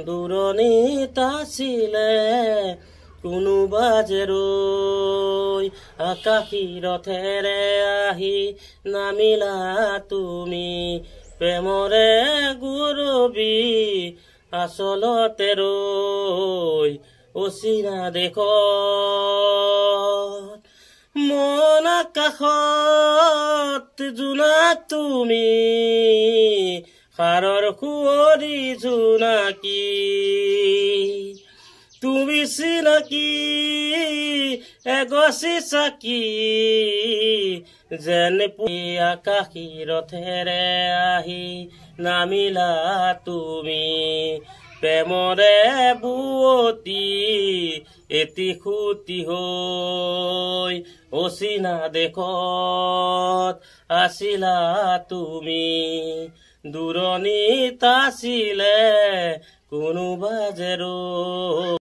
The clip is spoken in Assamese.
দূৰণিত আছিলে কোনোবা যে ৰৈ আকাশী ৰথেৰে আহি নামিলা তুমি প্ৰেমৰে গুৰবি আচলতে ৰৈ অচিনা দেশত মন আকাশত জোনাক তুমি সাৰৰ কুঁৱৰী জোনাকী তুমি চিনাকি এগছি চাকি যেন আকাশী ৰথেৰে আহি নামিলা তুমি প্ৰেমৰে বুৱতী এটি খুটি হৈ অচিনা দেশত আছিলা তুমি দূৰণিত আছিলে কোনোবা যে ৰৈ